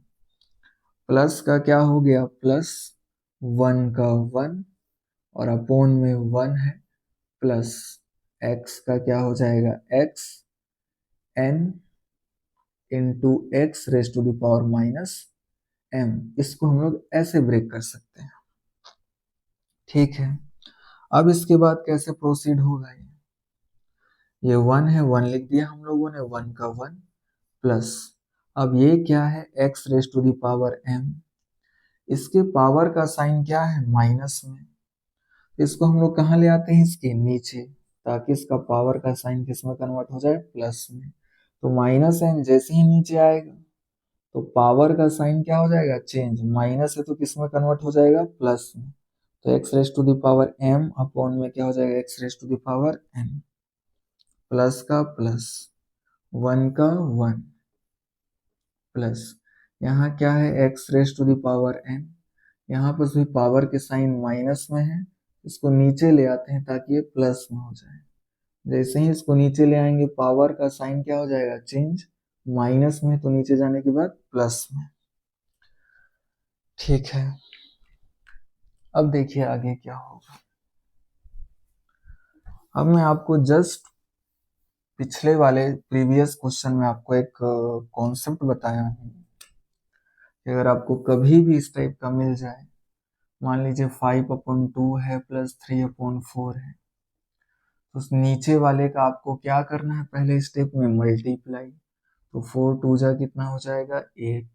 प्लस का क्या हो गया, प्लस 1 का 1 और अपोन में 1 है, प्लस एक्स का क्या हो जाएगा, x n into x raise to the power minus m. इसको हम लोग ऐसे ब्रेक कर सकते हैं, ठीक है। अब इसके बाद कैसे प्रोसीड होगा, ये 1 है, 1 लिख दिया हम लोगों ने, 1 का 1 प्लस, अब ये क्या है, x raise to the power m, इसके पावर का साइन क्या है माइनस में, इसको हम लोग कहाँ ले आते हैं, इसके नीचे, ताकि इसका पावर का साइन किस में कन्वर्ट हो जाए, प्लस में। तो माइनस एन जैसे ही नीचे आएगा तो पावर का साइन क्या हो जाएगा, चेंज, माइनस है तो किस में कन्वर्ट हो जाएगा, प्लस में। तो x raise to the power m upon में क्या हो जाएगा, x raise to the power n, plus का प्लस, 1 का 1 प्लस, यहाँ क्या है, x raise to the power n, यहाँ पर भी पावर के साइन माइनस में है, इसको नीचे ले आते हैं ताकि ये प्लस में हो जाए। जैसे ही इसको नीचे ले आएंगे पावर का साइन क्या हो जाएगा, चेंज, माइनस में तो नीचे जाने के बाद प्लस में, ठीक है। अब देखिए आगे क्या होगा। अब मैं आपको जस्ट पिछले वाले प्रीवियस क्वेश्चन में आपको एक कॉन्सेप्ट बताया हूँ कि अगर आपको कभी भी इस टाइप का मिल जाए, मान लीजिए 5/2 है प्लस 3/4 है, तो उस नीचे वाले का आपको क्या करना है, पहले स्टेप में मल्टीप्लाई, तो 4 2 जा कितना हो जाएगा 8।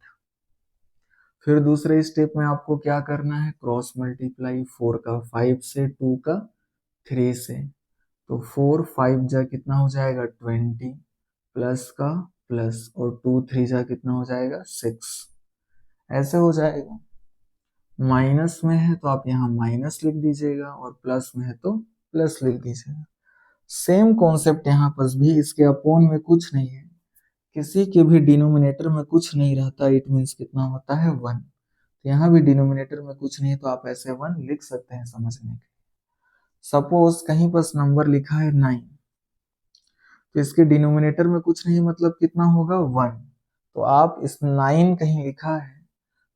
फिर दूसरे स्टेप में आपको क्या करना है, क्रॉस मल्टीप्लाई, 4 का 5 से, 2 का 3 से, तो 4 5 जा कितना हो जाएगा 20, प्लस का प्लस, और 2 3 जा कितना हो जाएगा 6, ऐसे हो जाएगा। माइनस में है तो आप यहाँ माइनस लिख दीजिएगा, और प्लस में है तो प्लस लिख दीजिएगा। सेम कॉन्सेप्ट यहाँ पर भी, इसके अपोन में कुछ नहीं है, किसी के भी डिनोमिनेटर में कुछ नहीं रहता, इट मीन्स कितना होता है 1, तो यहाँ भी डिनोमिनेटर में कुछ नहीं है तो आप ऐसे 1 लिख सकते हैं समझने के। सपोज कहीं पर नंबर लिखा है 9, तो इसके डिनोमिनेटर में कुछ नहीं, मतलब कितना होगा 1, तो आप इस 9 कहीं लिखा है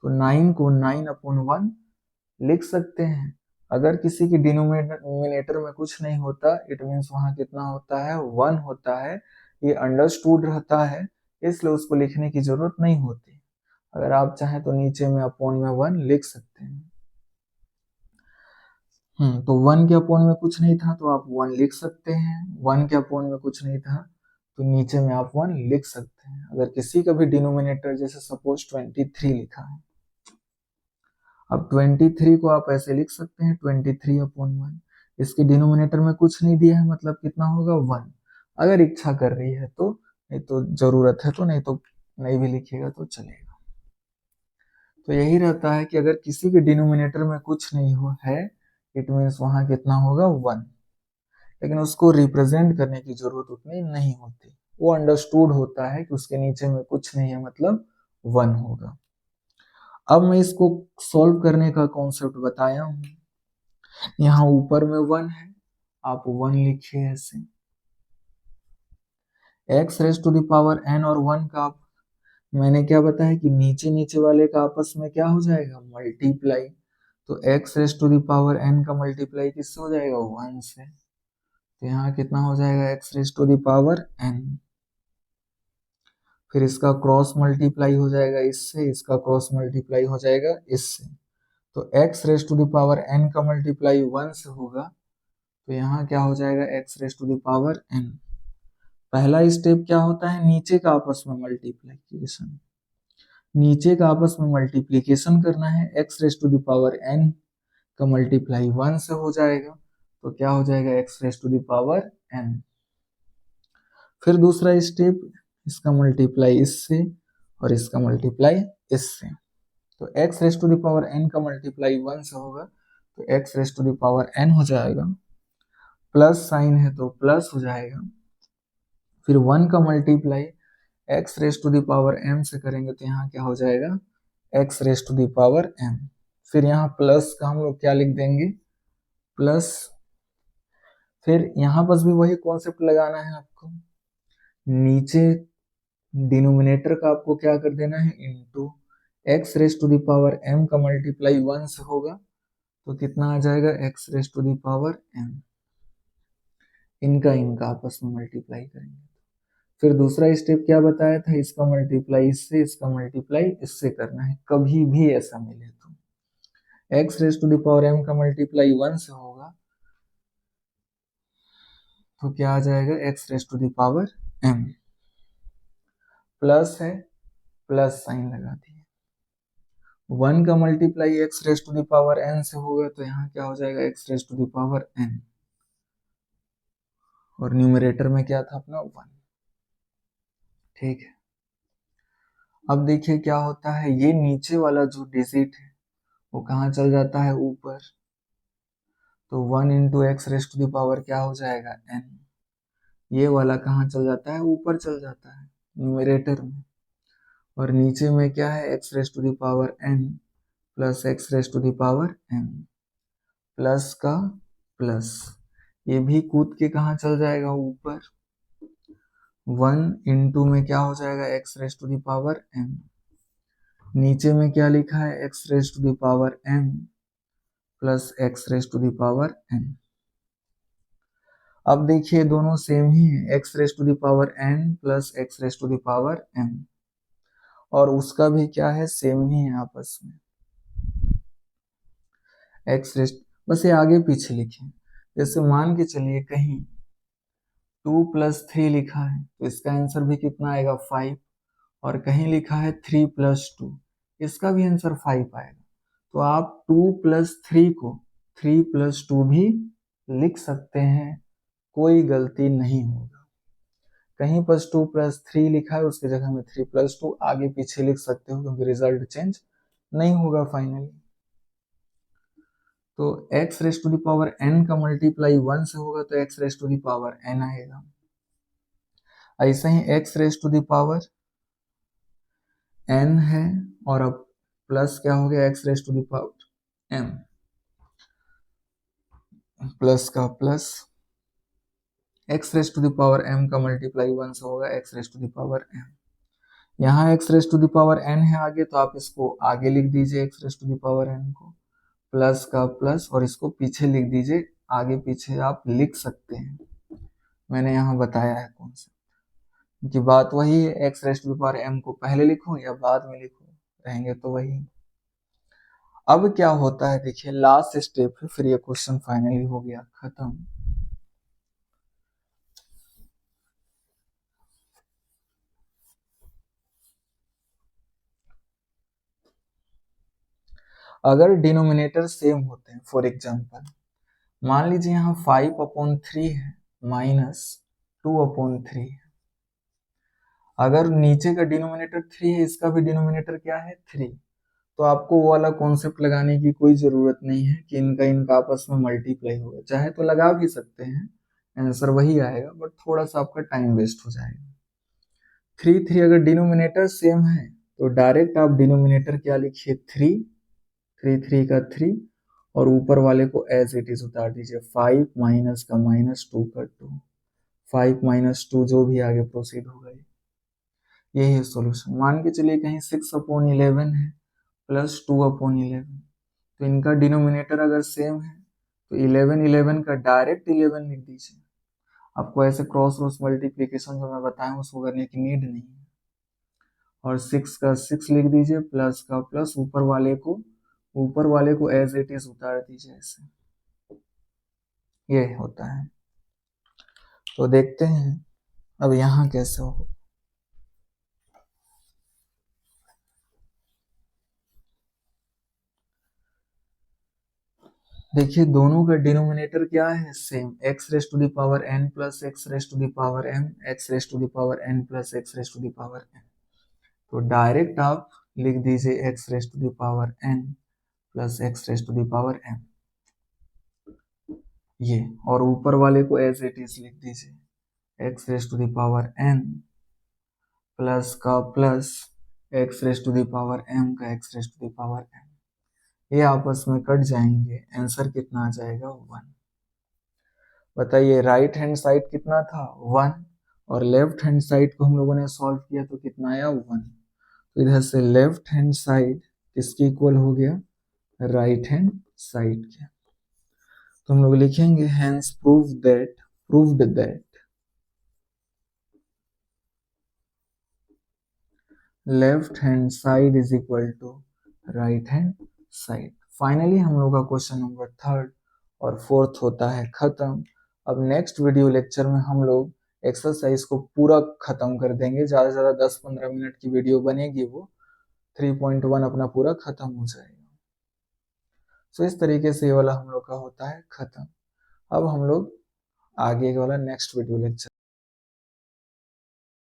तो 9 को 9/1 लिख सकते हैं। अगर किसी के डिनोमिनेटर में कुछ नहीं होता, इट मीन्स वहां कितना होता है 1 होता है, ये अंडरस्टूड रहता है, इसलिए उसको लिखने की जरूरत नहीं होती। अगर आप चाहें तो नीचे में अपॉन में 1 लिख सकते हैं। तो 1 के अपोन में कुछ नहीं था तो आप 1 लिख सकते हैं, 1 के अपोन में कुछ नहीं था तो नीचे में आप 1 लिख सकते हैं। अगर किसी का भी डिनोमिनेटर जैसे सपोज 23 लिखा है, अब 23 को आप ऐसे लिख सकते हैं 23/1, इसके डिनोमिनेटर में कुछ नहीं दिया है, मतलब कितना होगा 1। अगर इच्छा कर रही है तो, नहीं तो जरूरत है तो, नहीं तो नहीं भी लिखिएगा तो चलेगा। तो यही रहता है कि अगर किसी के डिनोमिनेटर में कुछ नहीं हो है, इट मीन्स वहां कितना होगा 1, लेकिन उसको रिप्रेजेंट करने की जरूरत उतनी नहीं होती, वो अंडरस्टूड होता है कि उसके नीचे में कुछ नहीं है, मतलब 1 होगा। अब मैं इसको सॉल्व करने का कॉन्सेप्ट बताया हूं, यहाँ ऊपर में 1 है, आप 1 लिखिए ऐसे, x raise to the power n और 1 का आप, मैंने क्या बताया कि नीचे नीचे वाले का आपस में क्या हो जाएगा मल्टीप्लाई, तो x raise to the power n का मल्टीप्लाई किससे हो जाएगा 1 से, तो यहाँ कितना हो जाएगा x raise to the power n, फिर इसका क्रॉस मल्टीप्लाई हो जाएगा इससे, इसका क्रॉस मल्टीप्लाई हो जाएगा इससे, तो x raise to the power n का मल्टीप्लाई 1 से होगा, तो यहाँ क्या हो जाएगा x raise to the power n। पहला स्टेप क्या होता है, नीचे का आपस में मल्टीप्लीकेशन, नीचे का आपस में मल्टीप्लीकेशन करना है, x raise to the power n का मल्टीप्लाई 1 से हो जाएगा, तो क्या हो जाएगा x raise to the power n। फिर दूसरा स्टेप, इसका मल्टीप्लाई इससे और इसका मल्टीप्लाई इससे, तो x raise to the power n का मल्टीप्लाई 1 से होगा, तो x raise to the power n हो जाएगा, प्लस साइन है तो प्लस हो जाएगा, फिर 1 का multiply x raise to the power m से करेंगे तो यहाँ क्या हो जाएगा x raise to the power m। फिर यहाँ प्लस का हम लोग क्या लिख देंगे प्लस, फिर यहाँ पर भी वही कॉन्सेप्ट लगाना है आपको, नीचे डिनोमिनेटर का आपको क्या कर देना है into x raise to the power m का मल्टीप्लाई 1 से होगा तो कितना आ जाएगा x raise to the power m। इनका आपस में मल्टीप्लाई करेंगे। फिर दूसरा स्टेप क्या बताया था, इसका मल्टीप्लाई इससे, इसका मल्टीप्लाई इससे करना है, कभी भी ऐसा मिले तो x raise to the power m का मल्टीप्लाई 1 से होगा तो क्या आ जाएगा x raise to the power m, plus है प्लस साइन लगा दिए, 1 का multiply x raise to the power n से होगा तो यहाँ क्या हो जाएगा x raise to the power n, और न्यूमरेटर में क्या था अपना 1। ठीक है, अब देखिए क्या होता है, ये नीचे वाला जो डिजिट है वो कहाँ चल जाता है ऊपर, तो 1 into x raise to the power क्या हो जाएगा n, ये वाला कहाँ चल जाता है ऊपर चल जाता है न्यूमरेटर में, और नीचे में क्या है x raise to the power n plus x raise to the power m, plus का प्लस, ये भी कूद के कहाँ चल जाएगा ऊपर, 1 इंटू में क्या हो जाएगा x raise to the power m, नीचे में क्या लिखा है x raise to the power m plus x raise to the power n। अब देखिए दोनों सेम ही है, x raise to the power n plus x raise to the power m, और उसका भी क्या है सेम ही है आपस में एक्स रेस, बस ये आगे पीछे लिखे, जैसे मान के चलिए कहीं 2 प्लस 3 लिखा है तो इसका आंसर भी कितना आएगा 5, और कहीं लिखा है 3 प्लस 2, इसका भी आंसर 5 आएगा। तो आप 2 प्लस 3 को 3 प्लस 2 भी लिख सकते हैं, कोई गलती नहीं होगा। कहीं पर 2 प्लस 3 लिखा है उसकी जगह में 3 प्लस 2 आगे पीछे लिख सकते हो, क्योंकि रिजल्ट चेंज नहीं होगा फाइनली। तो x raise to the power n का मल्टीप्लाई 1 से होगा तो x raise to the power n आएगा। ऐसा ही x raise to the power n है, और अब प्लस क्या हो गया x raise to the power m, plus का plus, x raise to the power m का मल्टीप्लाई 1 से होगा x raise to the power m। यहाँ x raise to the power n है आगे, तो आप इसको आगे लिख दीजिए x raise to the power n को, प्लस का प्लस, और इसको पीछे लिख दीजिए, आगे पीछे आप लिख सकते हैं, मैंने यहाँ बताया है कौन सा, क्योंकि बात वही है, x raise to the power m को पहले लिखो या बाद में लिखो, रहेंगे तो वही। अब क्या होता है देखिए लास्ट स्टेप है, फिर ये क्वेश्चन फाइनली हो गया खत्म। अगर डिनोमिनेटर सेम होते हैं, फॉर एग्जांपल मान लीजिए यहाँ 5/3 है माइनस 2/3 है, अगर नीचे का डिनोमिनेटर 3 है, इसका भी डिनोमिनेटर क्या है 3, तो आपको वो वाला कॉन्सेप्ट लगाने की कोई जरूरत नहीं है कि इनका आपस में मल्टीप्लाई होगा, चाहे तो लगा भी सकते हैं, आंसर वही आएगा, बट थोड़ा सा आपका टाइम वेस्ट हो जाएगा। 3 अगर डिनोमिनेटर सेम है तो डायरेक्ट आप डिनोमिनेटर क्या लिखिए 3 का 3, और ऊपर वाले को एज इट इज उतार दीजिए, 5 माइनस का माइनस 2 का 2, 5 माइनस 2 जो भी आगे प्रोसीड होगा, यही है सॉल्यूशन। मान के चलिए कहीं 6/11 है प्लस 2/11, तो इनका डिनोमिनेटर अगर सेम है तो 11 का डायरेक्ट 11 लिख दीजिए, आपको ऐसे क्रॉस रोस मल्टीप्लीकेशन जो मैं बताया उसको करने की नीड नहीं है, और 6 का 6 लिख दीजिए, प्लस का प्लस, ऊपर वाले को एज इट इज उतार दीजिए, ऐसे ये होता है। तो देखते हैं अब यहाँ कैसे हो। देखिए दोनों का डिनोमिनेटर क्या है same, x raise to the power n plus x raise to the power m, x raise to the power n plus x raise to the power n, तो डायरेक्ट आप लिख दीजिए x raise to the power n plus x raise to the power m, ये, और ऊपर वाले को as it is लिख दीजिए X raise to the power n plus का plus x raise to the power m का X raise to the power n, ये आपस में कट जाएंगे, आंसर कितना आ जाएगा 1। बताइए राइट हैंड साइड कितना था 1, और लेफ्ट हैंड साइड को हम लोगों ने सॉल्व किया तो कितना आया 1। तो इधर से लेफ्ट हैंड साइड किसके इक्वल हो गया, राइट हैंड साइड के। तो हम लोग लिखेंगे hence proved that left hand side is equal to right hand side. Finally हम लोग का क्वेश्चन नंबर 3 और 4 होता है खत्म। अब नेक्स्ट वीडियो लेक्चर में हम लोग एक्सरसाइज को पूरा खत्म कर देंगे, ज्यादा से ज्यादा 10-15 मिनट की वीडियो बनेगी, वो 3.1 अपना पूरा खत्म हो जाएगा। तो इस तरीके से ये वाला हम लोग का होता है खत्म। अब हम लोग आगे वाला नेक्स्ट वीडियो लेक्चर